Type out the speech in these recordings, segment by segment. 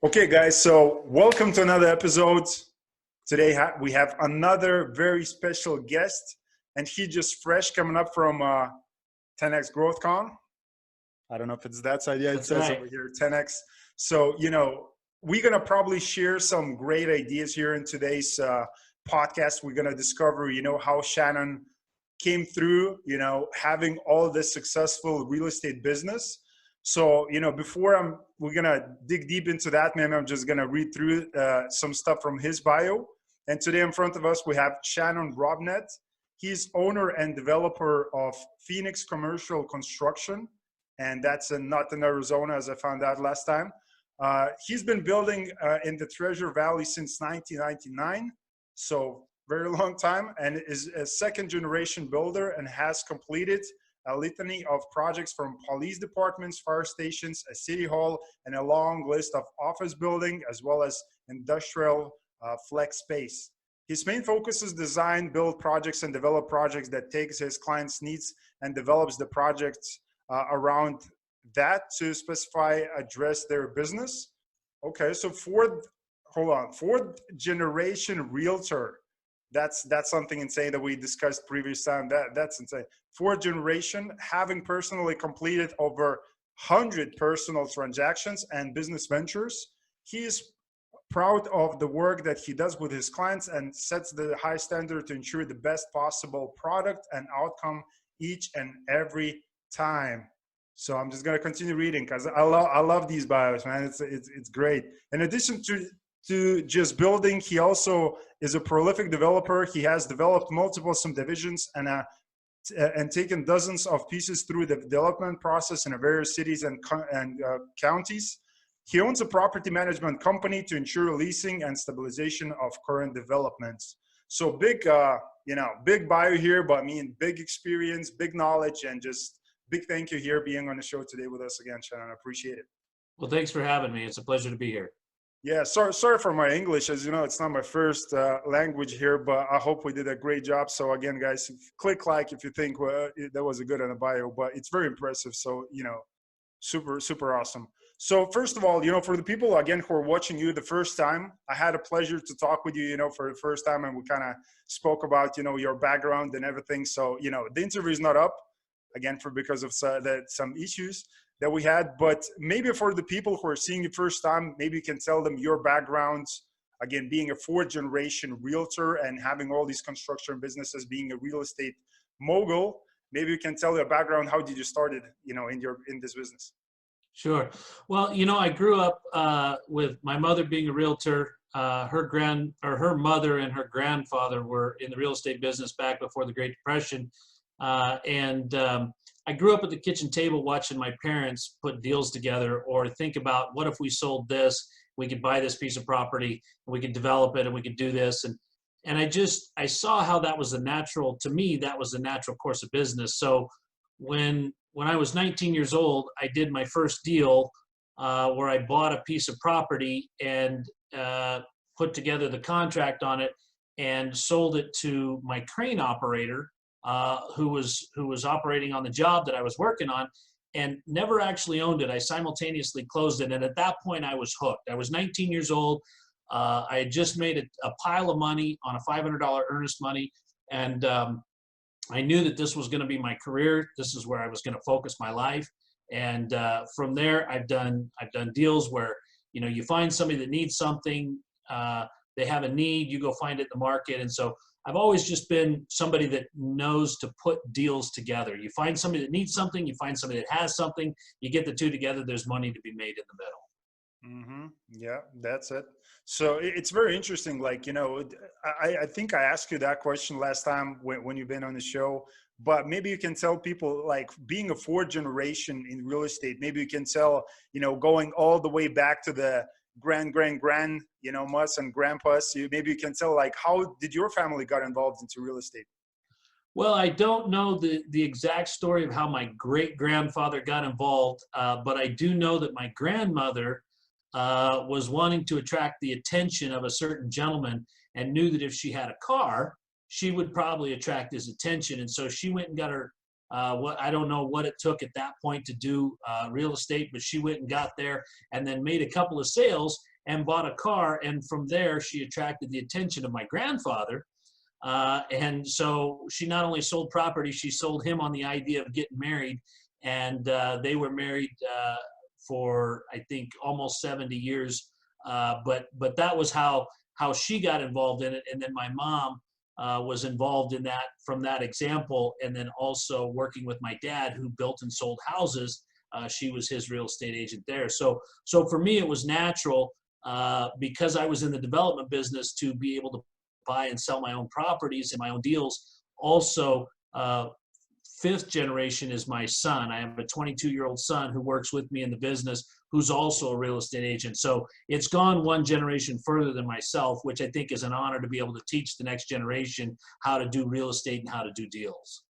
Okay, guys, so welcome to another episode. Today we have another very special guest, and he just fresh coming up from 10X GrowthCon. I don't know if it's that side. Yeah, it That's says right. over here 10X. So, we're going to probably share some great ideas here in today's podcast. We're going to discover, how Shannon came through, having all this successful real estate business. So, before we're going to dig deep into that, man, I'm just going to read through some stuff from his bio. And today in front of us, we have Shannon Robnett. He's owner and developer of Phoenix Commercial Construction, and that's in Northern Arizona, as I found out last time. He's been building in the Treasure Valley since 1999, so very long time, and is a second generation builder and has completed a litany of projects from police departments, fire stations, a city hall, and a long list of office building, as well as industrial flex space. His main focus is design, build projects, and develop projects that takes his clients' needs and develops the projects around that to specify, address their business. Okay, so fourth generation realtor. That's something insane that we discussed previous time. That's insane. Fourth generation, having personally completed over 100 personal transactions and business ventures. He is proud of the work that he does with his clients and sets the high standard to ensure the best possible product and outcome each and every time. So I'm just gonna continue reading because I love these bios, man. It's great. In addition to just building, he also is a prolific developer. He has developed multiple subdivisions and taken dozens of pieces through the development process in various cities and counties. He owns a property management company to ensure leasing and stabilization of current developments. So big, big bio here, but I mean, big experience, big knowledge, and just big thank you here being on the show today with us again, Shannon. I appreciate it. Well, thanks for having me. It's a pleasure to be here. Yeah, sorry for my English. As you know, it's not my first language here, but I hope we did a great job. So again, guys, click like if you think that was a good on a bio, but it's very impressive. So, super, super awesome. So first of all, for the people, again, who are watching you the first time, I had a pleasure to talk with you, for the first time, and we kind of spoke about, your background and everything. So, the interview is not up, again, because of some issues that we had, but maybe for the people who are seeing you first time, maybe you can tell them your backgrounds, again, being a fourth generation realtor and having all these construction businesses, being a real estate mogul. Maybe you can tell your background. How did you started, in this business? Sure. Well, I grew up with my mother being a realtor. Her mother and her grandfather were in the real estate business back before the Great Depression. I grew up at the kitchen table watching my parents put deals together or think about what if we sold this, we could buy this piece of property, and we could develop it, and we could do this. And I saw how that was to me, that was the natural course of business. So when I was 19 years old, I did my first deal where I bought a piece of property and put together the contract on it and sold it to my crane operator, who was operating on the job that I was working on, and never actually owned it. I simultaneously closed it, and at that point I was hooked. I was 19 years old. I had just made a pile of money on a $500 earnest money, and I knew that this was going to be my career. This is where I was going to focus my life. And from there, I've done deals where you find somebody that needs something, they have a need, you go find it in the market, and so I've always just been somebody that knows to put deals together. You find somebody that needs something, you find somebody that has something, you get the two together, there's money to be made in the middle. Mm-hmm. Yeah, that's it. So it's very interesting. Like, I think I asked you that question last time when you've been on the show, but maybe you can tell people, like, being a fourth generation in real estate, maybe you can tell, going all the way back to the grand, mas and grandpas, maybe you can tell, like, how did your family got involved into real estate? Well, I don't know the exact story of how my great-grandfather got involved, but I do know that my grandmother was wanting to attract the attention of a certain gentleman and knew that if she had a car, she would probably attract his attention. And so she went and got her, I don't know what it took at that point to do real estate, but she went and got there and then made a couple of sales and bought a car. And from there, she attracted the attention of my grandfather. And so she not only sold property, she sold him on the idea of getting married. And they were married for, I think, almost 70 years. But that was how she got involved in it. And then my mom was involved in that from that example. And then also working with my dad, who built and sold houses. She was his real estate agent there. So for me, it was natural because I was in the development business to be able to buy and sell my own properties and my own deals. Also, fifth generation is my son. I have a 22-year-old son who works with me in the business, who's also a real estate agent. So it's gone one generation further than myself, which I think is an honor to be able to teach the next generation how to do real estate and how to do deals.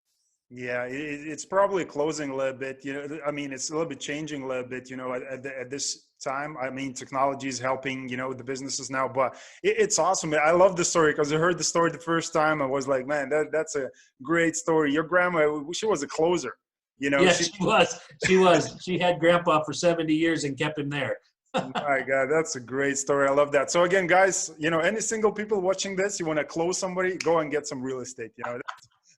Yeah, it's probably closing a little bit. I mean, it's a little bit changing a little bit. At this time, I mean, technology is helping. The businesses now, but it's awesome. I love the story because I heard the story the first time. I was like, man, that's a great story. Your grandma, she was a closer. Yeah, she was. She had grandpa for 70 years and kept him there. My God, that's a great story. I love that. So again, guys, any single people watching this, you want to close somebody, go and get some real estate.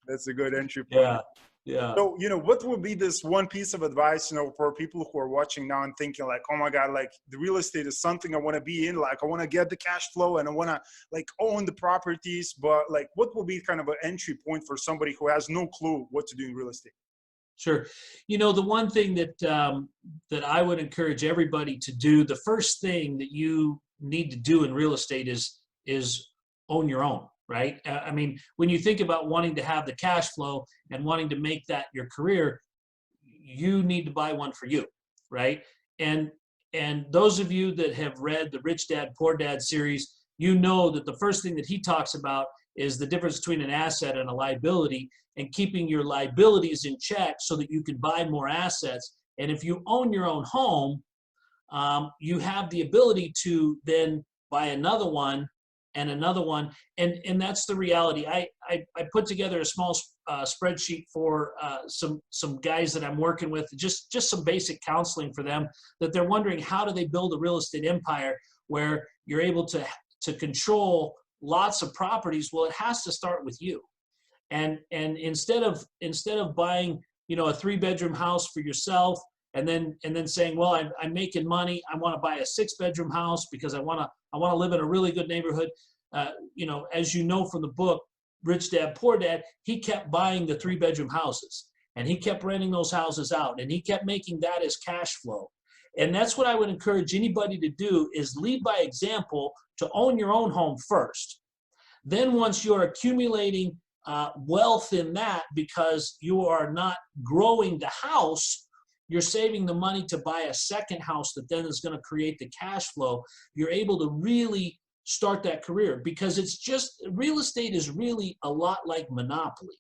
That's a good entry point. Yeah. So, what would be this one piece of advice, for people who are watching now and thinking like, oh my God, like the real estate is something I want to be in. Like I want to get the cash flow and I want to like own the properties. But like, what will be kind of an entry point for somebody who has no clue what to do in real estate? Sure. The one thing that that I would encourage everybody to do, the first thing that you need to do in real estate is own your own. Right? I mean, when you think about wanting to have the cash flow and wanting to make that your career, you need to buy one for you, right? And those of you that have read the Rich Dad, Poor Dad series, that the first thing that he talks about is the difference between an asset and a liability, and keeping your liabilities in check so that you can buy more assets. And if you own your own home, you have the ability to then buy another one and another one. And that's the reality. I put together a small spreadsheet for some guys that I'm working with, just some basic counseling for them, that they're wondering, how do they build a real estate empire where you're able to control lots of properties? Well, it has to start with you. And instead of buying, a 3-bedroom house for yourself, and then saying, well, I'm making money, I want to buy a 6-bedroom house because I want to live in a really good neighborhood. As you know from the book, Rich Dad, Poor Dad, he kept buying the 3-bedroom houses, and he kept renting those houses out, and he kept making that as cash flow. And that's what I would encourage anybody to do, is lead by example, to own your own home first. Then once you're accumulating wealth in that, because you are not growing the house, you're saving the money to buy a second house that then is going to create the cash flow. You're able to really start that career, because it's just, real estate is really a lot like Monopoly,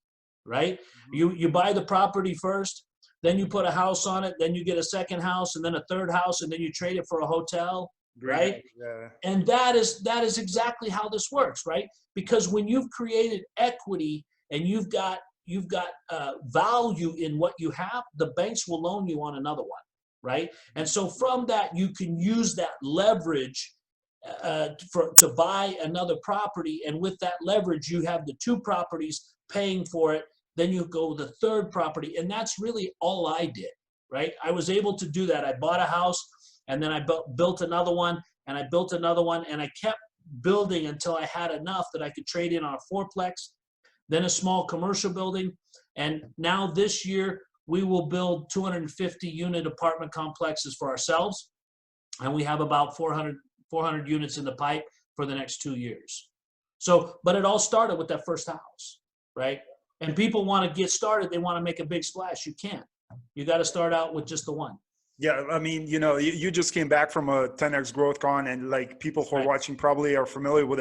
right? Mm-hmm. You buy the property first, then you put a house on it, then you get a second house, and then a third house, and then you trade it for a hotel, right? Yeah. And that is exactly how this works, right? Because when you've created equity and you've got value in what you have, the banks will loan you on another one, right? And so from that, you can use that leverage to buy another property. And with that leverage, you have the 2 properties paying for it. Then you go the 3rd property. And that's really all I did, right? I was able to do that. I bought a house, and then I built another one, and I built another one, and I kept building until I had enough that I could trade in on a 4-plex, then a small commercial building. And now this year, we will build 250 unit apartment complexes for ourselves. And we have about 400 units in the pipe for the next 2 years. So, but it all started with that first house, right? And people want to get started. They want to make a big splash. You can't. You got to start out with just the one. Yeah, I mean, you just came back from a 10X Growth Con, and like people who are watching probably are familiar with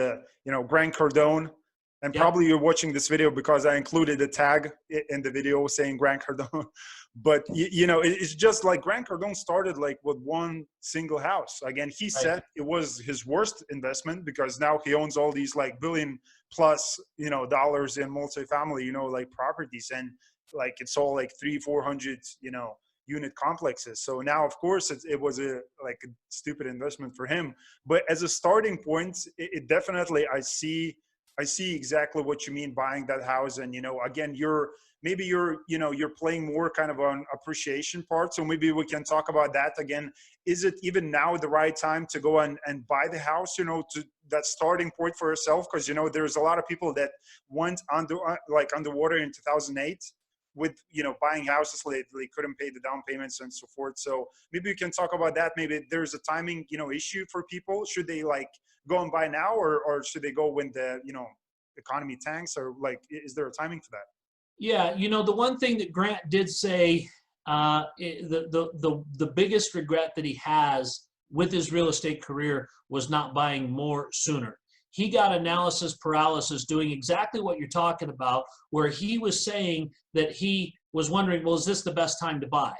Grant Cardone. And probably you're watching this video because I included a tag in the video saying Grant Cardone. But, it's just like Grant Cardone started like with one single house. Again, he said it was his worst investment because now he owns all these like $1 billion plus, dollars in multifamily, like properties. And like it's all like 300-400, unit complexes. So now, of course, it was a stupid investment for him. But as a starting point, it definitely, I see exactly what you mean, buying that house. And, again, you're playing more kind of on appreciation part. So maybe we can talk about that again. Is it even now the right time to go and buy the house, to that starting point for yourself? Because, there's a lot of people that went underwater in 2008 with, buying houses. They couldn't pay the down payments and so forth. So maybe you can talk about that. Maybe there's a timing, issue for people. Should they go and buy now, or should they go when the, economy tanks, or is there a timing for that? Yeah, the one thing that Grant did say, the biggest regret that he has with his real estate career was not buying more sooner. He got analysis paralysis doing exactly what you're talking about, where he was saying that he was wondering, well, is this the best time to buy?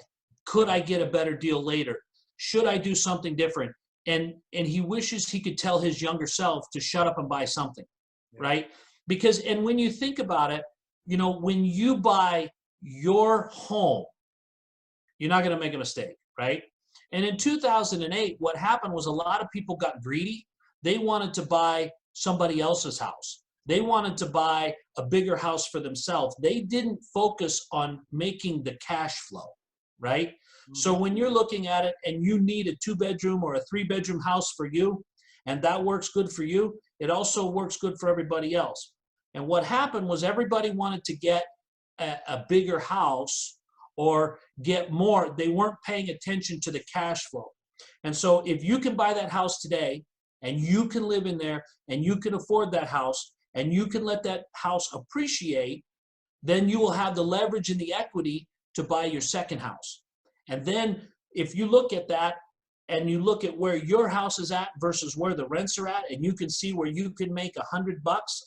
Could I get a better deal later? Should I do something different? And he wishes he could tell his younger self to shut up and buy something, right? Because, and when you think about it, when you buy your home, you're not going to make a mistake, right? And in 2008, what happened was a lot of people got greedy. They wanted to buy somebody else's house. They wanted to buy a bigger house for themselves. They didn't focus on making the cash flow, right? Mm-hmm. So when you're looking at it and you need a 2-bedroom or a 3-bedroom house for you, and that works good for you, it also works good for everybody else. And what happened was everybody wanted to get a bigger house or get more. They weren't paying attention to the cash flow. And so if you can buy that house today and you can live in there and you can afford that house and you can let that house appreciate, then you will have the leverage and the equity to buy your second house. And then if you look at that and you look at where your house is at versus where the rents are at, and you can see where you can make $100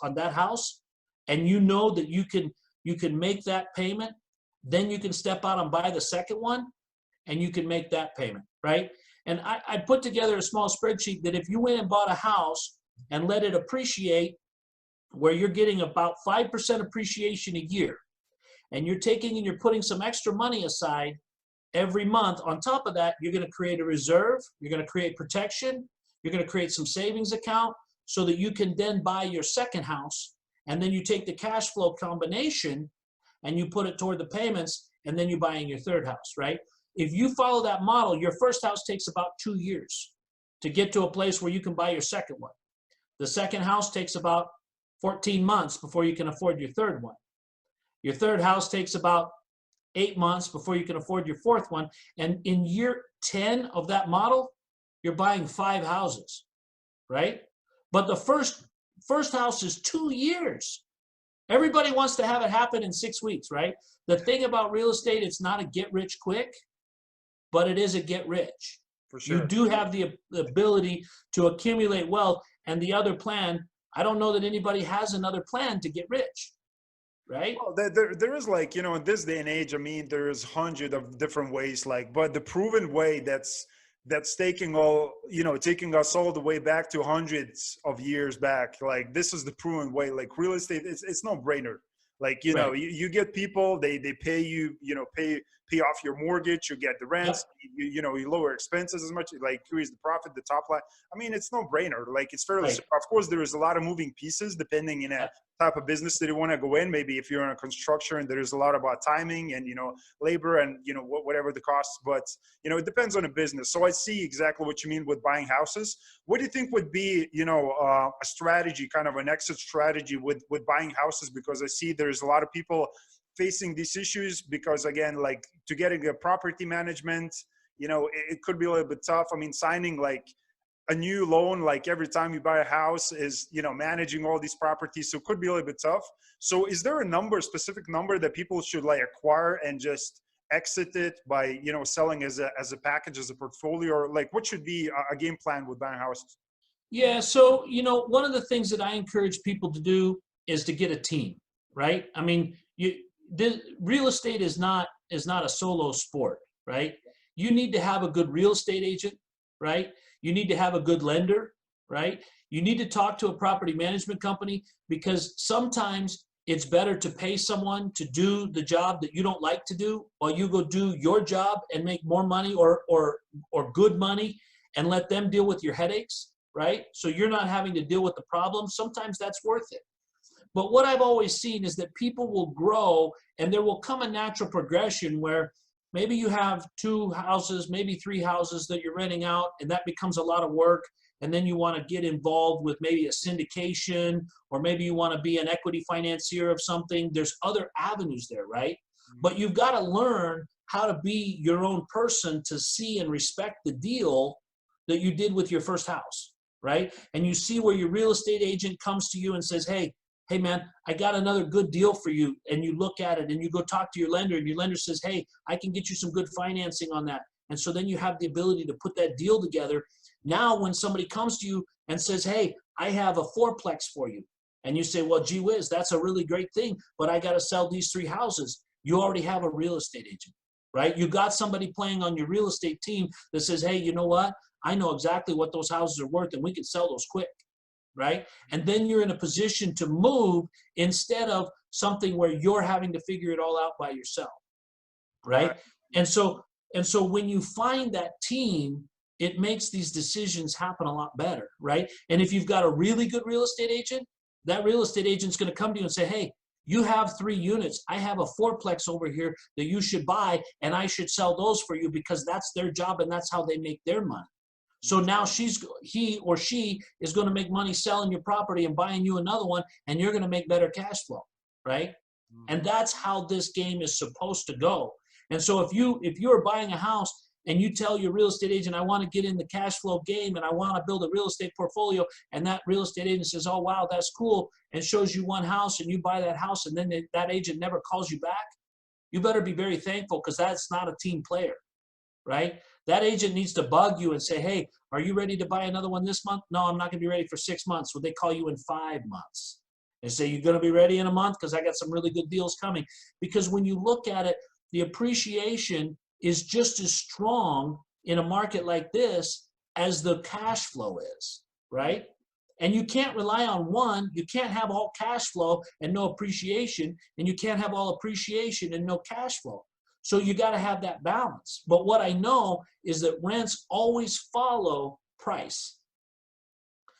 on that house, and you know that you can make that payment, then you can step out and buy the second one, and you can make that payment, right? And I put together a small spreadsheet that if you went and bought a house and let it appreciate, where you're getting about 5% appreciation a year, and you're taking and you're putting some extra money aside every month. On top of that, you're going to create a reserve, you're going to create protection, you're going to create some savings account so that you can then buy your second house, and then you take the cash flow combination and you put it toward the payments, and then you're buying your third house, right? If you follow that model, your first house takes about 2 years to get to a place where you can buy your second one. The second house takes about 14 months before you can afford your third one. Your third house takes about 8 months before you can afford your fourth one. And in year 10 of that model, you're buying 5 houses, right? But the first house is 2 years. Everybody wants to have it happen in 6 weeks, right? The thing about real estate, it's not a get rich quick, but it is a get rich. For sure. You do have the ability to accumulate wealth. And the other plan, I don't know that anybody has another plan to get rich. Right? Well, there is in this day and age, I mean, there's hundreds of different ways, but the proven way that's taking us all the way back to hundreds of years back. This is the proven way. Real estate, it's no brainer. Right. You get people, they pay you, pay off your mortgage, you get the rents, yep. You lower expenses as much, increase the profit, the top line. I mean, it's no brainer. It's fairly, right. Of course, there is a lot of moving pieces depending in a type of business that you want to go in. Maybe if you're in a construction, there's a lot about timing and, labor and, whatever the costs, but, it depends on the business. So I see exactly what you mean with buying houses. What do you think would be, a strategy, kind of an exit strategy with buying houses? Because I see there's a lot of people facing these issues because, again, to getting a property management, it could be a little bit tough. I mean, signing a new loan, every time you buy a house is, managing all these properties. So it could be a little bit tough. So is there a specific number that people should acquire and just exit it by, selling as a package, as a portfolio, or what should be a game plan with buying houses? Yeah. So, one of the things that I encourage people to do is to get a team, right? I mean, real estate is not a solo sport, right? You need to have a good real estate agent, right? You need to have a good lender, right? You need to talk to a property management company, because sometimes it's better to pay someone to do the job that you don't like to do while you go do your job and make more money or good money and let them deal with your headaches, right? So you're not having to deal with the problem. Sometimes that's worth it. But what I've always seen is that people will grow and there will come a natural progression where maybe you have 2 houses, maybe 3 houses that you're renting out, and that becomes a lot of work. And then you want to get involved with maybe a syndication, or maybe you want to be an equity financier of something. There's other avenues there, right? But you've got to learn how to be your own person to see and respect the deal that you did with your first house, right? And you see where your real estate agent comes to you and says, hey man, I got another good deal for you. And you look at it and you go talk to your lender and your lender says, hey, I can get you some good financing on that. And so then you have the ability to put that deal together. Now, when somebody comes to you and says, hey, I have a 4-plex for you. And you say, well, gee whiz, that's a really great thing, but I got to sell these 3 houses. You already have a real estate agent, right? You got somebody playing on your real estate team that says, hey, you know what? I know exactly what those houses are worth and we can sell those quick. Right? And then you're in a position to move instead of something where you're having to figure it all out by yourself. Right? And so when you find that team, it makes these decisions happen a lot better. Right? And if you've got a really good real estate agent, that real estate agent's going to come to you and say, hey, you have 3 units. I have a 4-plex over here that you should buy, and I should sell those for you because that's their job and that's how they make their money. So now he or she is going to make money selling your property and buying you another one, and you're going to make better cash flow, right? And that's how this game is supposed to go. And so if you're buying a house and you tell your real estate agent, I want to get in the cash flow game and I want to build a real estate portfolio, and that real estate agent says, oh, wow, that's cool, and shows you one house and you buy that house and then that agent never calls you back, you better be very thankful because that's not a team player, right? That agent needs to bug you and say, hey, are you ready to buy another one this month? No, I'm not going to be ready for 6 months. Well, they call you in 5 months. They say, you're going to be ready in a month because I got some really good deals coming. Because when you look at it, the appreciation is just as strong in a market like this as the cash flow is, right? And you can't rely on one. You can't have all cash flow and no appreciation, and you can't have all appreciation and no cash flow. So you got to have that balance. But what I know is that rents always follow price.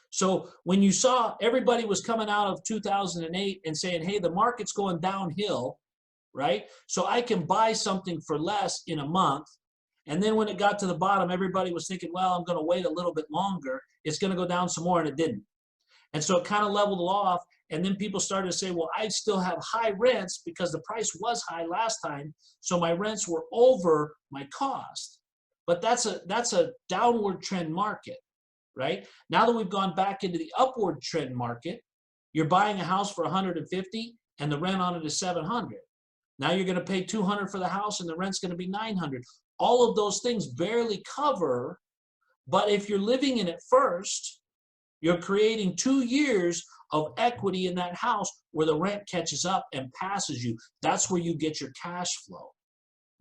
So when you saw everybody was coming out of 2008 and saying, hey, the market's going downhill, right? So I can buy something for less in a month. And then when it got to the bottom, everybody was thinking, well, I'm going to wait a little bit longer. It's going to go down some more, and it didn't. And so it kind of leveled off. And then people started to say, well, I still have high rents because the price was high last time. So my rents were over my cost. But that's a downward trend market, right? Now that we've gone back into the upward trend market, you're buying a house for 150 and the rent on it is 700. Now you're going to pay 200 for the house and the rent's going to be 900. All of those things barely cover. But if you're living in it first, you're creating 2 years of equity in that house where the rent catches up and passes you. That's where you get your cash flow.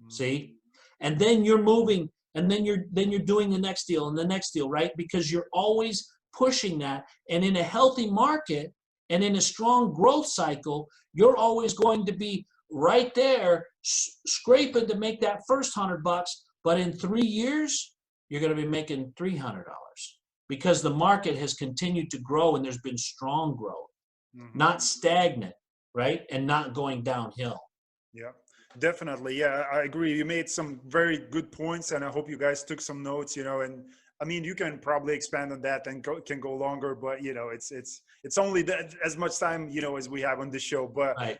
See? And then you're moving, and then you're doing the next deal and the next deal, right? Because you're always pushing that. And in a healthy market and in a strong growth cycle, you're always going to be right there scraping to make that first $100. But in 3 years, you're going to be making $300. Because the market has continued to grow and there's been strong growth, not stagnant, right? And not going downhill. Yeah, definitely. Yeah, I agree. You made some very good points, and I hope you guys took some notes, and I mean, you can probably expand on that and can go longer, but it's only that as much time, as we have on this show. But, right.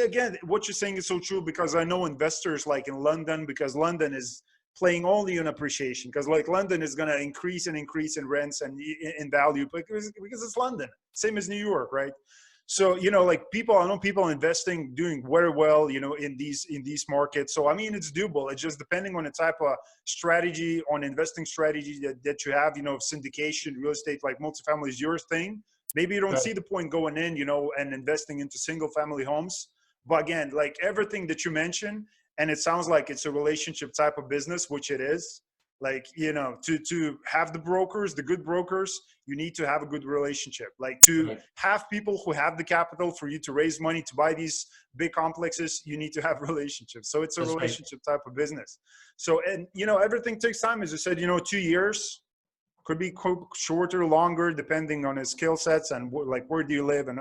Again, what you're saying is so true, because I know investors like in London, because London is playing only on appreciation, because like London is going to increase and increase in rents and in value because it's London, same as New York, right? So I know people investing doing very well in these markets. So I mean, it's doable. It's just depending on the type of strategy, on investing strategy that you have, syndication, real estate, like multifamily is your thing. Maybe you don't see the point going in, and investing into single family homes. But again, like everything that you mentioned, and it sounds like it's a relationship type of business, which it is. Like, you know, to have the brokers, the good brokers, you need to have a good relationship. Like, to Right. have people who have the capital for you to raise money to buy these big complexes, you need to have relationships. So it's a That's right. relationship type of business. So, and you know, everything takes time. As you said, you know, 2 years could be shorter, longer, depending on his skill sets and like where do you live, and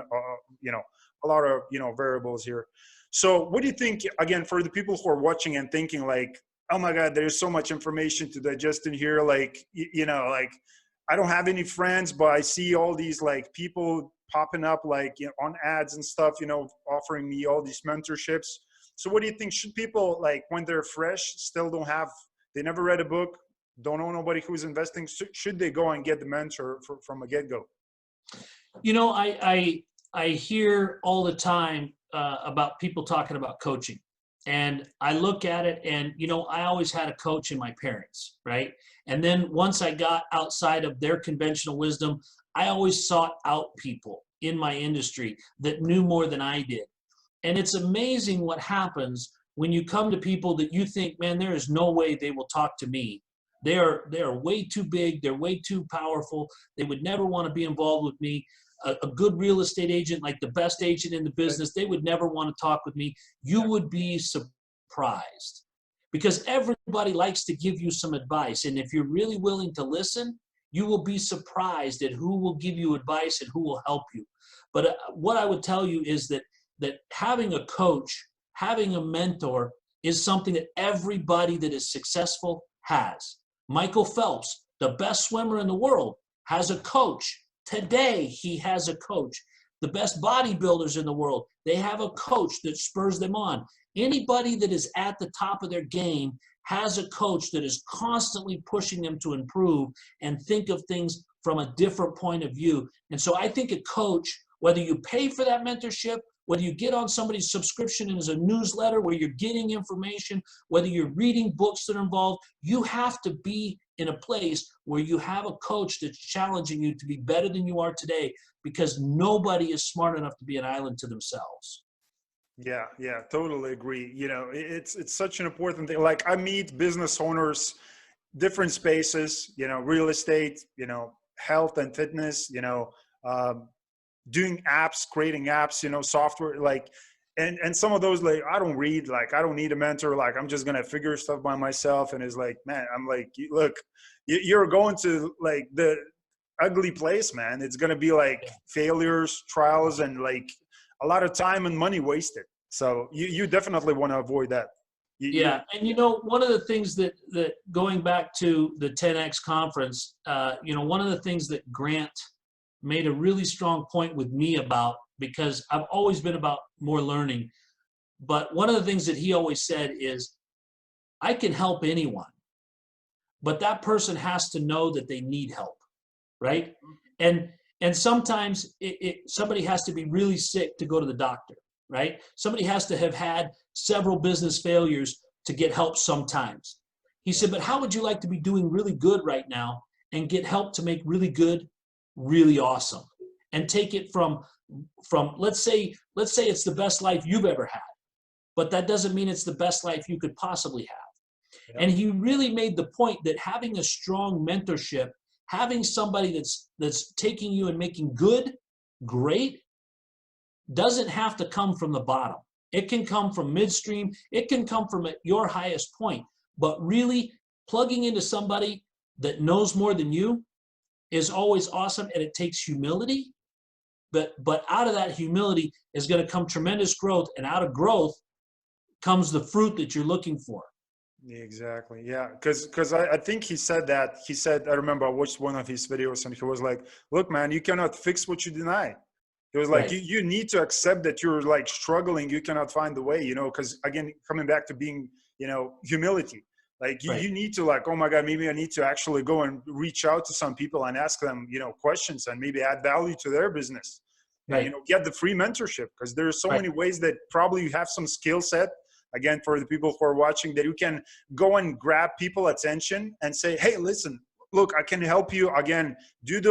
you know, a lot of, you know, variables here. So what do you think, again, for the people who are watching and thinking like, oh my God, there's so much information to digest in here. Like, you know, like I don't have any friends, but I see all these like people popping up like, you know, on ads and stuff, you know, offering me all these mentorships. So what do you think? Should people, like, when they're fresh, still don't have, they never read a book, don't know nobody who's investing, should they go and get the mentor from a get-go? You know, I hear all the time about people talking about coaching, and I look at it, and you know, I always had a coach in my parents, right? And then once I got outside of their conventional wisdom, I always sought out people in my industry that knew more than I did. And it's amazing what happens when you come to people that you think, man, there is no way they will talk to me. They are way too big. They're way too powerful. They would never want to be involved with me. A good real estate agent, like the best agent in the business, they would never want to talk with me. You would be surprised, because everybody likes to give you some advice. And if you're really willing to listen, you will be surprised at who will give you advice and who will help you. But what I would tell you is that having a coach, having a mentor is something that everybody that is successful has. Michael Phelps, the best swimmer in the world, has a coach. Today, he has a coach. The best bodybuilders in the world, they have a coach that spurs them on. Anybody that is at the top of their game has a coach that is constantly pushing them to improve and think of things from a different point of view. And so I think a coach, whether you pay for that mentorship, whether you get on somebody's subscription as a newsletter where you're getting information, whether you're reading books that are involved, you have to be in a place where you have a coach that's challenging you to be better than you are today, because nobody is smart enough to be an island to themselves. Yeah, totally agree. You know, it's such an important thing. Like, I meet business owners, different spaces, you know, real estate, you know, health and fitness, you know, um, doing apps, creating apps, you know, software, like, and some of those, like, I don't read, like, I don't need a mentor, like, I'm just gonna figure stuff by myself. And it's like, man, I'm like, look, you're going to like the ugly place, man. It's gonna be like failures, trials, and like a lot of time and money wasted. So you definitely want to avoid that. Yeah, and you know, one of the things that going back to the 10X conference, you know, one of the things that Grant made a really strong point with me about, because I've always been about more learning, but one of the things that he always said is, I can help anyone, but that person has to know that they need help, right? And sometimes somebody has to be really sick to go to the doctor, right? Somebody has to have had several business failures to get help sometimes. He said, but how would you like to be doing really good right now and get help to make really good really awesome, and take it from let's say it's the best life you've ever had, but that doesn't mean it's the best life you could possibly have. And he really made the point that having a strong mentorship, having somebody that's taking you and making good great, doesn't have to come from the bottom. It can come from midstream, it can come from your highest point, but really plugging into somebody that knows more than you is always awesome, and it takes humility. But out of that humility is going to come tremendous growth, and out of growth comes the fruit that you're looking for. Exactly. Yeah. Because I think he said that. He said, I remember I watched one of his videos and he was like, look, man, you cannot fix what you deny. It was like, Right. you need to accept that you're like struggling. You cannot find the way, you know, because again, coming back to being, you know, humility. Like Right. you need to like, oh my God, maybe I need to actually go and reach out to some people and ask them, you know, questions and maybe add value to their business and, you Right. know, get the free mentorship, because there's so Right. many ways that probably you have some skill set, again, for the people who are watching, that you can go and grab people attention and say, hey, listen, look, I can help you. Again, due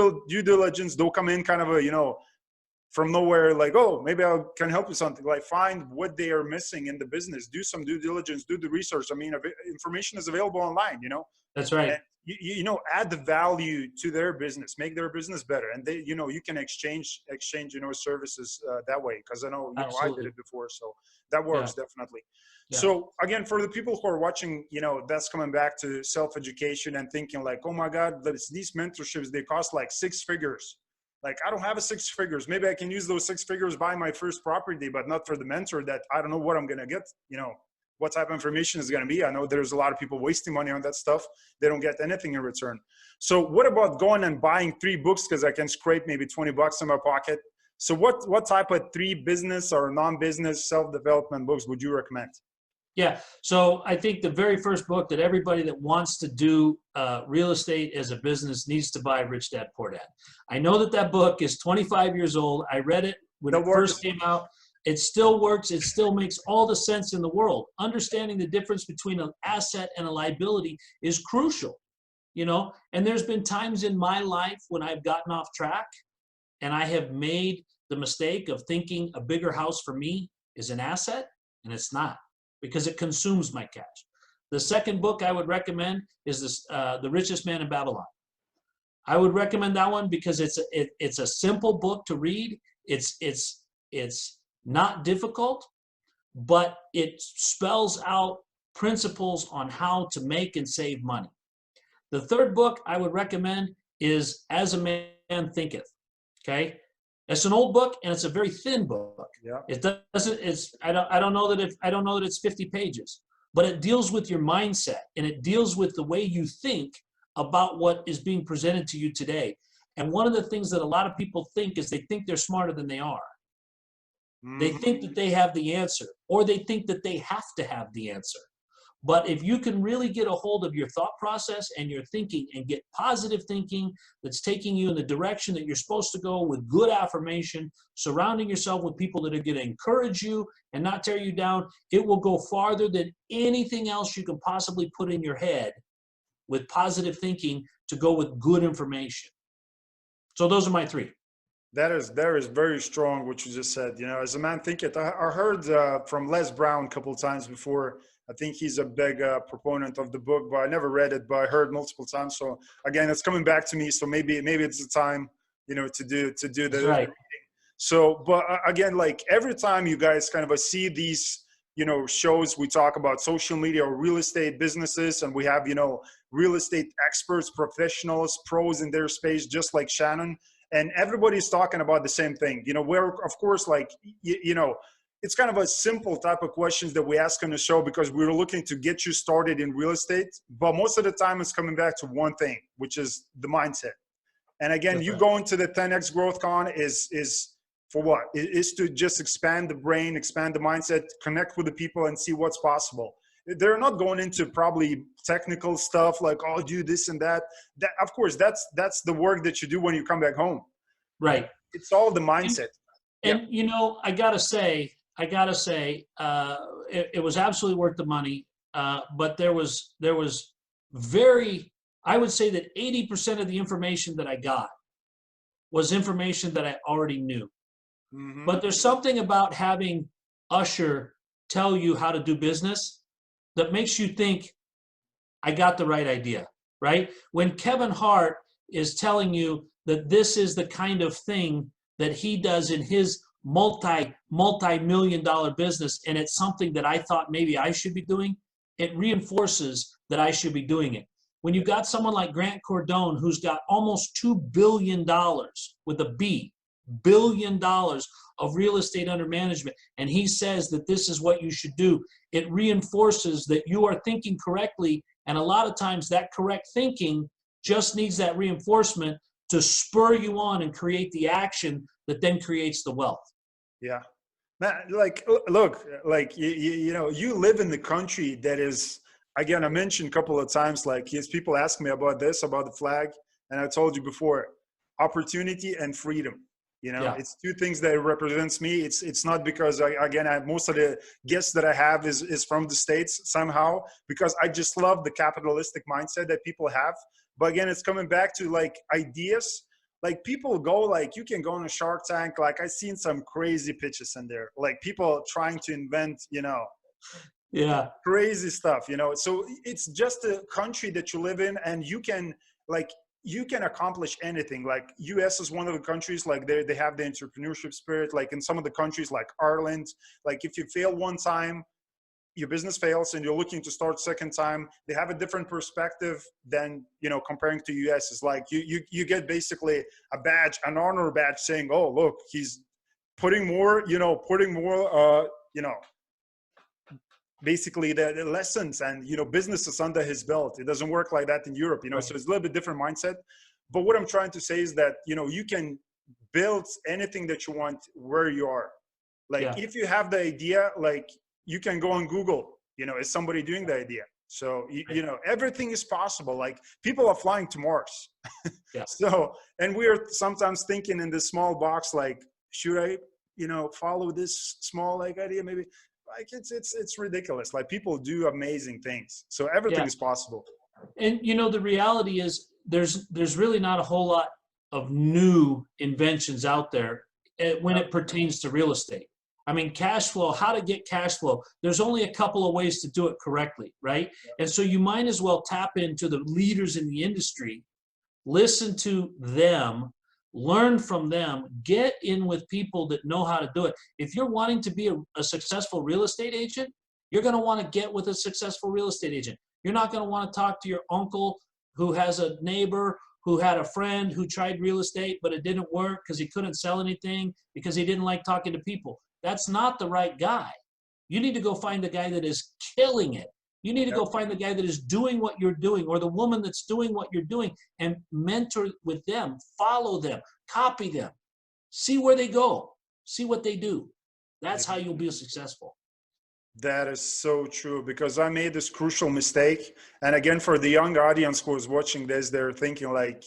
diligence, don't come in kind of a, you know, from nowhere, like, oh, maybe I can help you something. Like, find what they are missing in the business, do some due diligence, do the research. I mean, information is available online, That's right. and add the value to their business, make their business better. And they, you can exchange, services that way. Cause I know, I did Absolutely. it before. So that Yeah. works definitely. Yeah. So again, for the people who are watching, that's coming back to self-education and thinking like, oh my God, these mentorships, they cost like 6 figures. Like, I don't have a 6 figures. Maybe I can use those 6 figures, buy my first property, but not for the mentor that I don't know what I'm going to get, what type of information is going to be. I know there's a lot of people wasting money on that stuff. They don't get anything in return. So what about going and buying 3 books? Cause I can scrape maybe $20 in my pocket. So what type of 3 business or non-business self-development books would you recommend? Yeah. So I think the very first book that everybody that wants to do real estate as a business needs to buy, Rich Dad Poor Dad. I know that book is 25 years old. I read it when it first came out. It still works. It still makes all the sense in the world. Understanding the difference between an asset and a liability is crucial, and there's been times in my life when I've gotten off track and I have made the mistake of thinking a bigger house for me is an asset, and it's not, because it consumes my cash. The second book I would recommend is The Richest Man in Babylon. I would recommend that one because it's a simple book to read. It's not difficult, but it spells out principles on how to make and save money. The third book I would recommend is As a Man Thinketh. Okay, it's an old book and it's a very thin book. Yeah. It doesn't. I don't know that it's 50 pages, but it deals with your mindset and it deals with the way you think about what is being presented to you today. And one of the things that a lot of people think is they think they're smarter than they are. They think that they have the answer, or they think that they have to have the answer. But if you can really get a hold of your thought process and your thinking and get positive thinking that's taking you in the direction that you're supposed to go with good affirmation, surrounding yourself with people that are going to encourage you and not tear you down, it will go farther than anything else you can possibly put in your head with positive thinking to go with good information. So those are my 3. That is very strong, what you just said. As a man thinketh, I heard from Les Brown a couple of times before. I think he's a big proponent of the book, but I never read it, but I heard multiple times. So again, it's coming back to me. So maybe it's the time, to do That's right. So, but again, like every time you guys kind of see these, shows, we talk about social media or real estate businesses, and we have, real estate experts, professionals, pros in their space, just like Shannon. And everybody's talking about the same thing, where, of course, like, it's kind of a simple type of questions that we ask on the show because we're looking to get you started in real estate. But most of the time it's coming back to one thing, which is the mindset. And again, you going to the 10X Growth Con is for what? It is to just expand the brain, expand the mindset, connect with the people and see what's possible. They're not going into probably technical stuff like, oh, do this and that. That, of course, that's the work that you do when you come back home. Right. It's all the mindset. And I gotta say, it was absolutely worth the money. But there was I would say that 80% of the information that I got was information that I already knew. Mm-hmm. But there's something about having Usher tell you how to do business that makes you think, I got the right idea, right? When Kevin Hart is telling you that this is the kind of thing that he does in his multi-million-dollar business, and it's something that I thought maybe I should be doing, it reinforces that I should be doing it. When you got someone like Grant Cardone, who's got almost $2 billion with a B, $billion of real estate under management, and he says that this is what you should do, it reinforces that you are thinking correctly, and a lot of times that correct thinking just needs that reinforcement to spur you on and create the action that then creates the wealth. Yeah. Like, look, like, you live in the country that is, again, I mentioned a couple of times, like, people ask me about this, about the flag. And I told you before, opportunity and freedom. It's 2 things that represents me. It's not because most of the guests that I have is from the States somehow, because I just love the capitalistic mindset that people have. But again, it's coming back to like ideas. like people go, like you can go on a Shark Tank. Like I've seen some crazy pitches in there, like people trying to invent, Yeah. crazy stuff, so it's just a country that you live in, and like you can accomplish anything. Like US is one of the countries, like they have the entrepreneurship spirit. Like in some of the countries like Ireland, like if you fail one time, your business fails and you're looking to start second time, they have a different perspective than, comparing to US. It's like you get basically a badge, an honor badge saying, oh, look, he's putting more, basically the lessons and, businesses under his belt. It doesn't work like that in Europe, Right. so it's a little bit different mindset. But what I'm trying to say is that, you can build anything that you want where you are. Like Yeah. if you have the idea, like you can go on Google, is somebody doing the idea? So, everything is possible. Like people are flying to Mars. Yeah. So, and we're sometimes thinking in this small box, like, should I, follow this small like idea? Maybe like it's ridiculous. Like people do amazing things. So everything Yeah. is possible. And the reality is there's really not a whole lot of new inventions out there when it pertains to real estate. I mean, cash flow, how to get cash flow. There's only a couple of ways to do it correctly, right? And so you might as well tap into the leaders in the industry, listen to them, learn from them, get in with people that know how to do it. If you're wanting to be a successful real estate agent, you're going to want to get with a successful real estate agent. You're not going to want to talk to your uncle who has a neighbor who had a friend who tried real estate, but it didn't work because he couldn't sell anything because he didn't like talking to people. That's not the right guy. You need to go find the guy that is killing it. You need to go find the guy that is doing what you're doing, or the woman that's doing what you're doing, and mentor with them, follow them, copy them, see where they go, see what they do. That's how you'll be successful. That is so true, because I made this crucial mistake. And again, for the young audience who is watching this, they're thinking like,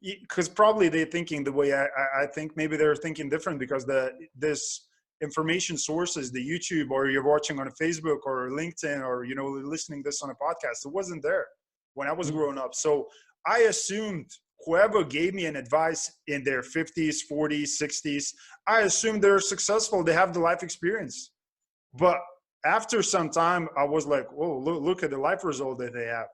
because probably they're thinking the way I think. Maybe they're thinking different, because this information sources, the YouTube, or you're watching on a Facebook or LinkedIn, or listening this on a podcast, it wasn't there when I was growing up. So I assumed whoever gave me an advice in their 50s, 40s, 60s, I assumed they're successful, they have the life experience. But after some time, I was like, whoa, look at the life result that they have.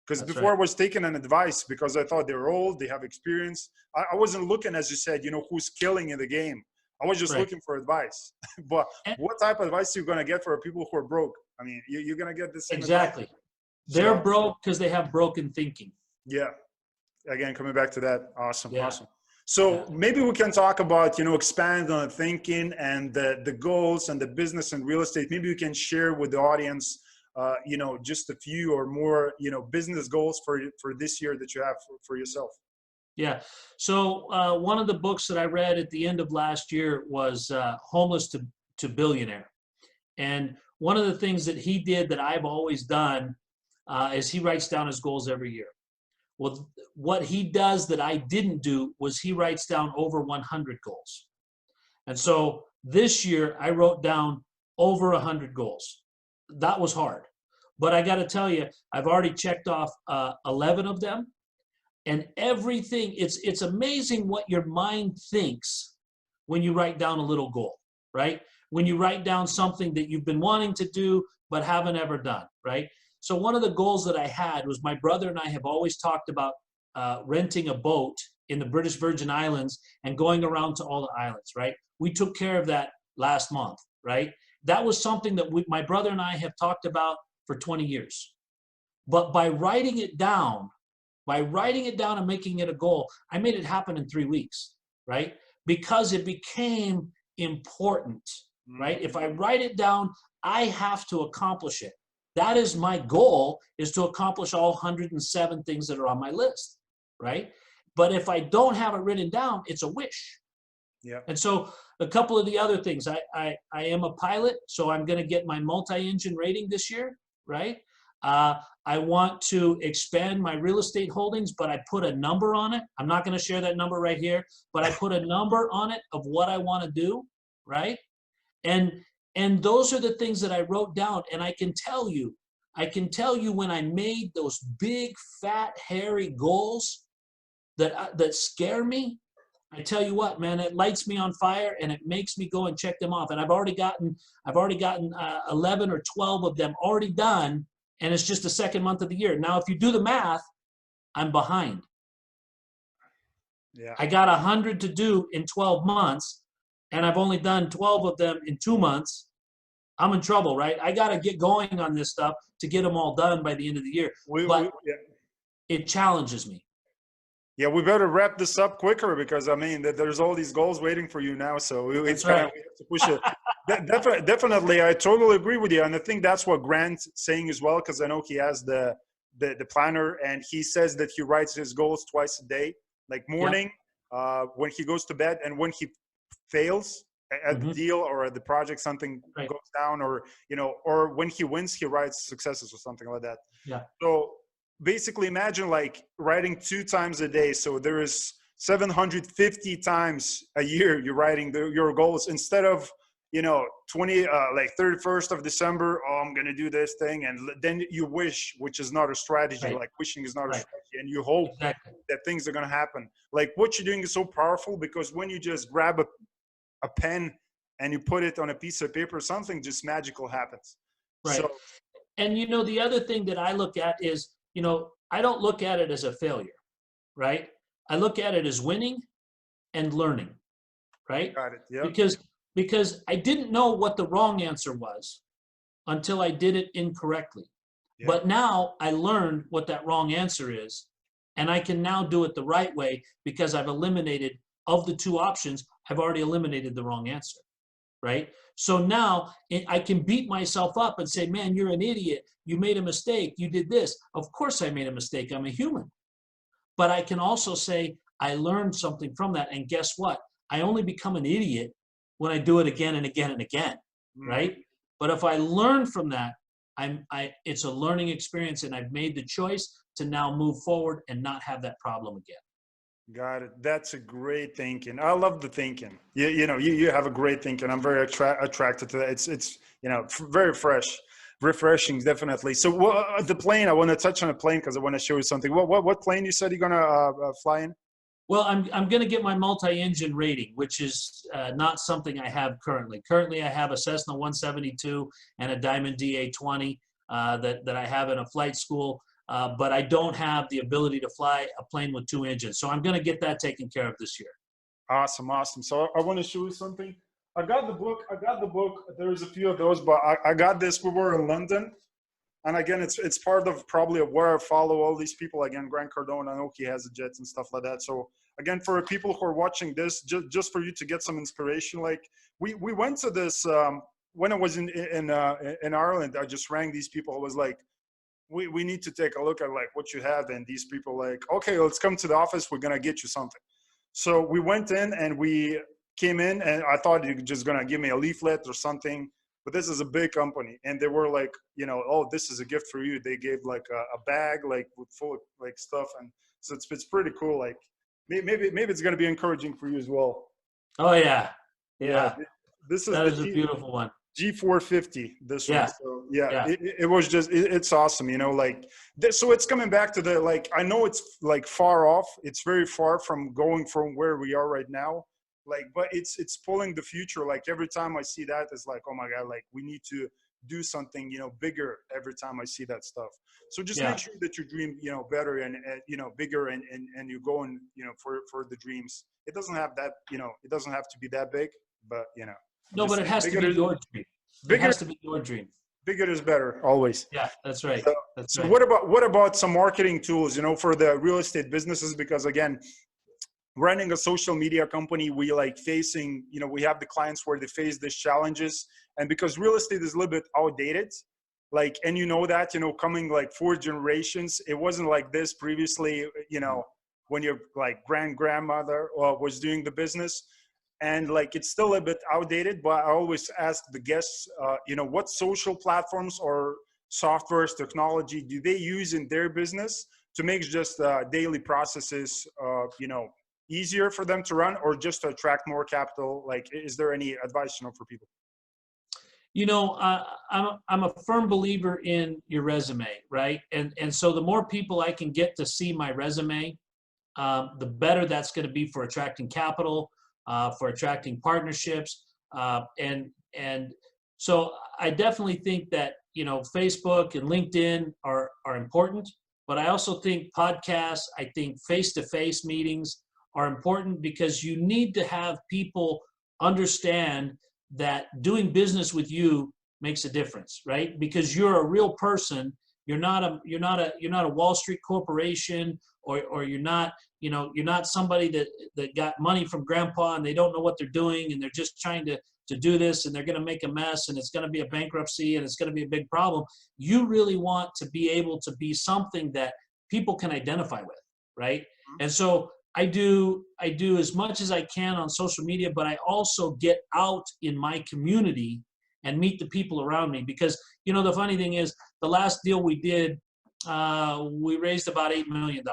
Because before I was taking an advice because I thought they're old, they have experience. I wasn't looking, as you said, who's killing in the game. I was just looking for advice. But what type of advice are you going to get for people who are broke? I mean, you're going to get the same Exactly. advice. They're broke because they have broken thinking. Yeah. Again, coming back to that. Awesome. Yeah. Awesome. So maybe we can talk about, expand on thinking and the goals and the business and real estate. Maybe you can share with the audience, just a few or more, business goals for this year that you have for yourself. Yeah. So one of the books that I read at the end of last year was Homeless to Billionaire. And one of the things that he did that I've always done is he writes down his goals every year. Well, what he does that I didn't do was he writes down over 100 goals. And so this year I wrote down over 100 goals. That was hard. But I got to tell you, I've already checked off 11 of them. And everything, it's amazing what your mind thinks when you write down a little goal, right? When you write down something that you've been wanting to do but haven't ever done, right? So one of the goals that I had was, my brother and I have always talked about renting a boat in the British Virgin Islands and going around to all the islands, right? We took care of that last month, right? That was something that my brother and I have talked about for 20 years. But by writing it down and making it a goal, I made it happen in 3 weeks, right? Because it became important, right? If I write it down, I have to accomplish it. That is my goal, is to accomplish all 107 things that are on my list, right? But if I don't have it written down, it's a wish. Yeah. And so a couple of the other things, I am a pilot, so I'm going to get my multi-engine rating this year, right? I want to expand my real estate holdings, but I put a number on it. I'm not going to share that number right here, but I put a number on it of what I want to do, right? And those are the things that I wrote down. And I can tell you when I made those big, fat, hairy goals that scare me, I tell you what, man, it lights me on fire and it makes me go and check them off. And I've already gotten 11 or 12 of them already done. And it's just the second month of the year. Now, if you do the math, I'm behind. Yeah. I got 100 to do in 12 months and I've only done 12 of them in 2 months. I'm in trouble, right? I got to get going on this stuff to get them all done by the end of the year. But Yeah. it challenges me. Yeah, we better wrap this up quicker because I mean there's all these goals waiting for you now. So it's kind of we have to push it. Definitely, I totally agree with you, and I think that's what Grant's saying as well. Because I know he has the planner, and he says that he writes his goals twice a day, like morning, when he goes to bed, and when he fails at the deal or at the project, something goes down, or or when he wins, he writes successes or something like that. Yeah. So basically imagine like writing 2 times a day. So there is 750 times a year you're writing your goals instead of, 31st of December, oh, I'm going to do this thing. And then you wish, which is not a strategy. Like wishing is not a strategy. And you hope that things are going to happen. Like what you're doing is so powerful because when you just grab a pen and you put it on a piece of paper, something just magical happens. Right. So, and the other thing that I look at is, I don't look at it as a failure, right? I look at it as winning and learning, right? got it. Yeah. Because I didn't know what the wrong answer was until I did it incorrectly. Yeah. But now I learned what that wrong answer is, and I can now do it the right way because I've eliminated, of the 2 options, I've already eliminated the wrong answer, right? So now I can beat myself up and say, man, you're an idiot. You made a mistake. You did this. Of course I made a mistake. I'm a human. But I can also say, I learned something from that. And guess what? I only become an idiot when I do it again and again and again, right? But if I learn from that, it's a learning experience, and I've made the choice to now move forward and not have that problem again. Got it. That's a great thinking. I love the thinking. You have a great thinking. I'm very attracted to that. It's very fresh, refreshing, definitely. So the plane, I want to touch on a plane because I want to show you something. What plane you said you're gonna fly in? Well, I'm going to get my multi-engine rating, which is not something I have currently. Currently, I have a Cessna 172 and a Diamond DA-20 that I have in a flight school. But I don't have the ability to fly a plane with 2 engines. So I'm going to get that taken care of this year. Awesome. So I want to show you something. I got the book. There's a few of those, but I got this. We were in London. And again, it's part of probably where I follow all these people. Again, Grant Cardone, I know he has the jets and stuff like that. So again, for people who are watching this, just for you to get some inspiration, like we went to this, when I was in Ireland, I just rang these people. I was like, we need to take a look at like what you have. And these people like, okay, let's come to the office. We're going to get you something. So we went in and we came in, and I thought you were just going to give me a leaflet or something, but this is a big company. And they were like, oh, this is a gift for you. They gave like a bag, like full of like stuff. And so it's pretty cool. Like maybe it's going to be encouraging for you as well. Oh yeah. Yeah. This that is a beautiful one. G450, this one. So it was just, it's awesome, like this. So it's coming back to the, like, I know it's like far off. It's very far from going from where we are right now. Like, but it's pulling the future. Like every time I see that, it's like, oh my God, like we need to do something, bigger every time I see that stuff. So just make sure that you dream, better and bigger and you're going, for the dreams. It doesn't have that, it doesn't have to be that big, but no, but it has to be your dream. It has to be your dream. Bigger is better, always. Yeah, that's right. So what about some marketing tools, for the real estate businesses? Because again, running a social media company, we like facing, we have the clients where they face these challenges, and because real estate is a little bit outdated, like, and that, coming like 4 generations, it wasn't like this previously, when your like grandmother was doing the business. And like, it's still a bit outdated, but I always ask the guests, what social platforms or softwares, technology do they use in their business to make just daily processes, easier for them to run, or just to attract more capital? Like, is there any advice, for people? I'm a firm believer in your resume, right? And so the more people I can get to see my resume, the better that's going to be for attracting capital, for attracting partnerships. And so I definitely think that, Facebook and LinkedIn are important, but I also think podcasts, I think face-to-face meetings are important, because you need to have people understand that doing business with you makes a difference, right? Because you're a real person. You're not a Wall Street corporation, or you're not, you're not somebody that got money from grandpa and they don't know what they're doing and they're just trying to do this, and they're going to make a mess, and it's going to be a bankruptcy, and it's going to be a big problem. You really want to be able to be something that people can identify with, right? And so I do as much as I can on social media, but I also get out in my community and meet the people around me, because the funny thing is, the last deal we did, we raised about $8 million.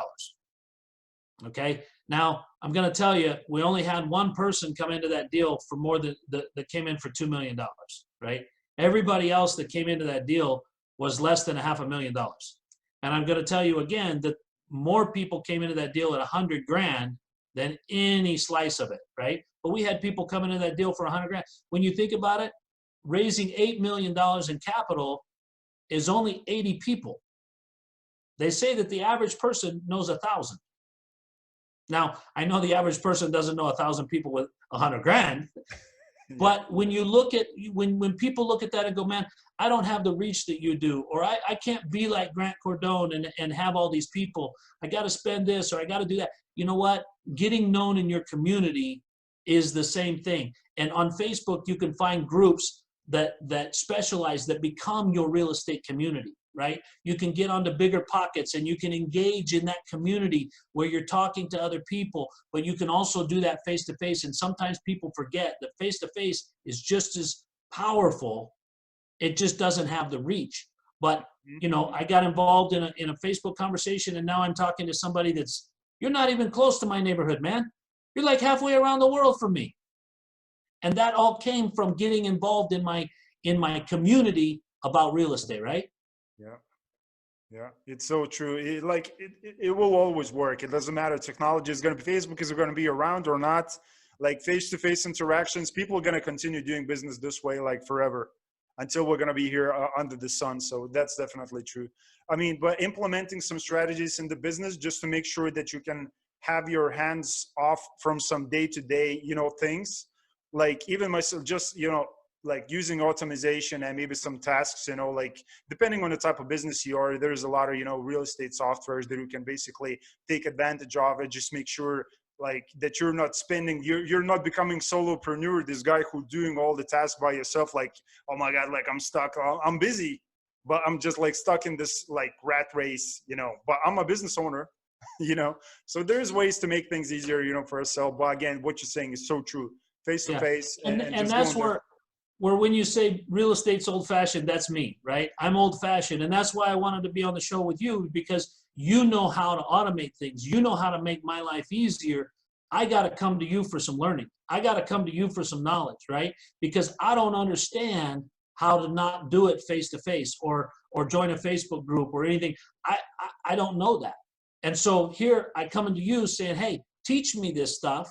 Okay. Now I'm going to tell you, we only had one person come into that deal for more than that came in for $2 million, right? Everybody else that came into that deal was less than $500,000. And I'm going to tell you again that more people came into that deal at 100 grand than any slice of it, right? But we had people come into that deal for 100 grand. When you think about it, raising $8 million in capital is only 80 people. They say that the average person knows 1,000. Now, I know the average person doesn't know 1,000 people with 100 grand, but when you look at, when people look at that and go, man, I don't have the reach that you do, or I can't be like Grant Cardone and have all these people. I got to spend this, or I got to do that. You know what? Getting known in your community is the same thing. And on Facebook, you can find groups that specialize, that become your real estate community, right? You can get onto Bigger Pockets and you can engage in that community where you're talking to other people, but you can also do that face-to-face. And sometimes people forget that face-to-face is just as powerful. It just doesn't have the reach. But, I got involved in a Facebook conversation, and now I'm talking to somebody you're not even close to my neighborhood, man. You're like halfway around the world from me. And that all came from getting involved in my community about real estate, right? Yeah, it's so true. It will always work. It doesn't matter. Technology is going to be, Facebook is going to be around or not. Like face-to-face interactions, people are going to continue doing business this way like forever, until we're going to be here under the sun. So that's definitely true. I mean, but implementing some strategies in the business just to make sure that you can have your hands off from some day-to-day, things. Like even myself, just, like using automation and maybe some tasks, like depending on the type of business you are, there's a lot of, real estate softwares that you can basically take advantage of it. Just make sure like that you're not spending, you're not becoming solopreneur, this guy who's doing all the tasks by yourself. Like, oh my God, like I'm stuck, I'm busy, but I'm just like stuck in this like rat race, but I'm a business owner, so there's ways to make things easier, for ourselves. But again, what you're saying is so true. Face to face. And just that's where when you say real estate's old fashioned, that's me, right? I'm old fashioned. And that's why I wanted to be on the show with you, because you know how to automate things. You know how to make my life easier. I got to come to you for some learning. I got to come to you for some knowledge, right? Because I don't understand how to not do it face to face, or join a Facebook group or anything. I don't know that. And so here I come into you saying, hey, teach me this stuff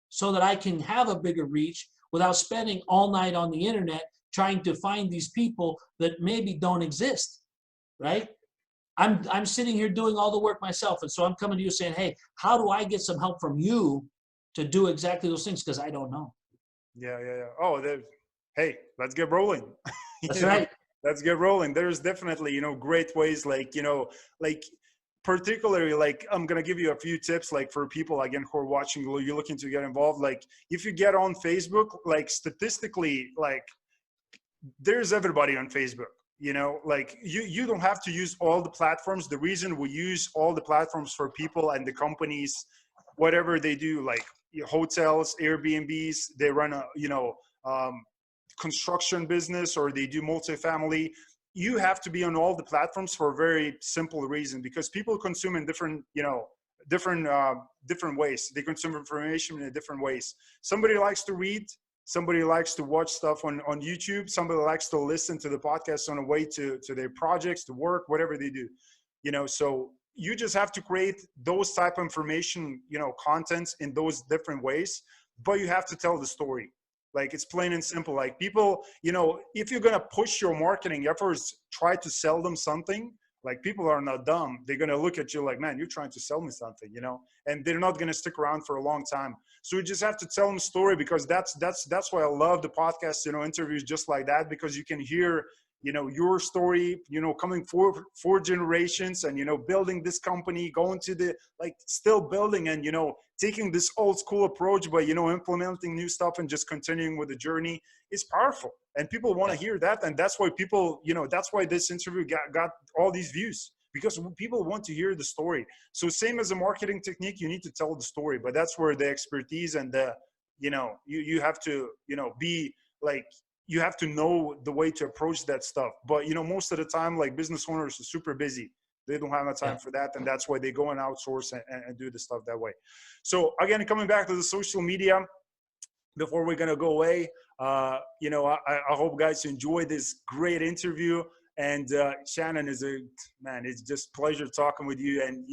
so that I can have a bigger reach without spending all night on the internet trying to find these people that maybe don't exist, right? I'm sitting here doing all the work myself. And so I'm coming to you saying, hey, how do I get some help from you to do exactly those things? Because I don't know. Yeah. Oh, hey, let's get rolling. That's right. Let's get rolling. There's definitely, great ways, like, like particularly, like, I'm going to give you a few tips, like for people, again, who are watching, you're looking to get involved. Like if you get on Facebook, like statistically, like there's everybody on Facebook, like you don't have to use all the platforms. The reason we use all the platforms for people and the companies, whatever they do, like hotels, Airbnbs, they run a, construction business, or they do multifamily. You have to be on all the platforms for a very simple reason, because people consume in different ways. They consume information in different ways. Somebody likes to read, somebody likes to watch stuff on YouTube, somebody likes to listen to the podcast on the way to their projects, to work, whatever they do, so you just have to create those type of information, contents in those different ways, but you have to tell the story. Like, it's plain and simple. Like, people, if you're going to push your marketing efforts, try to sell them something, like, people are not dumb. They're going to look at you like, man, you're trying to sell me something, and they're not going to stick around for a long time. So you just have to tell them a story, because that's why I love the podcast, interviews just like that, because you can hear, your story, coming four generations, and, building this company, going to the, like, still building, and, taking this old school approach, but, implementing new stuff and just continuing with the journey is powerful. And people want to hear that. And that's why people, that's why this interview got all these views, because people want to hear the story. So same as a marketing technique, you need to tell the story, but that's where the expertise and the, you have to, be like, you have to know the way to approach that stuff. But, most of the time, like, business owners are super busy. They don't have the time for that. And that's why they go and outsource and do the stuff that way. So again, coming back to the social media, before we're going to go away, I hope guys enjoy this great interview. And Shannon it's just a pleasure talking with you. And,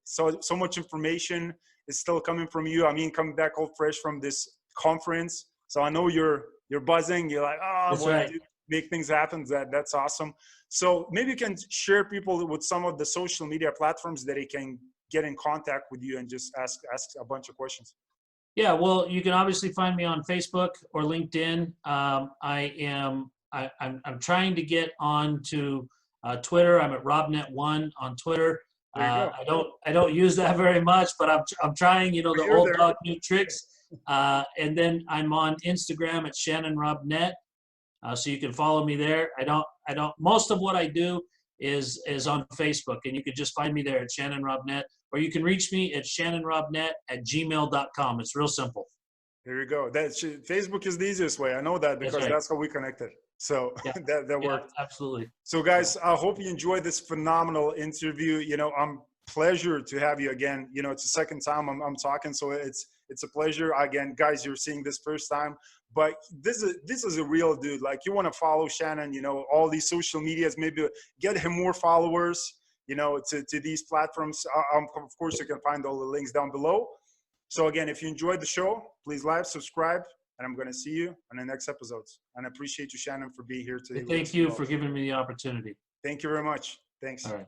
so much information is still coming from you. I mean, coming back all fresh from this conference. So I know you're buzzing. You're like, oh, I want to make things happen. That's awesome. So maybe you can share people with some of the social media platforms that they can get in contact with you and just ask a bunch of questions. Yeah, well, you can obviously find me on Facebook or LinkedIn. I'm trying to get on to Twitter. I'm at Robnett1 on Twitter. I don't use that very much, but I'm trying. The old dog new tricks. And then I'm on Instagram at Shannon Robnett, so you can follow me there. I don't. Most of what I do is on Facebook, and you can just find me there at Shannon Robnett, or you can reach me at shannonrobnett@gmail.com. It's real simple. There you go. Facebook is the easiest way. I know that, because that's how we connected. So that worked. Absolutely. So guys, I hope you enjoyed this phenomenal interview. I'm pleasure to have you again. It's the second time I'm talking, so it's a pleasure. Again, guys, you're seeing this first time, but this is a real dude. Like, you want to follow Shannon, all these social medias, maybe get him more followers, to these platforms. Of course, you can find all the links down below. So again, if you enjoyed the show, please like, subscribe, and I'm going to see you on the next episodes. And I appreciate you, Shannon, for being here today. Thank you for giving me the opportunity. Thank you very much. Thanks. All right.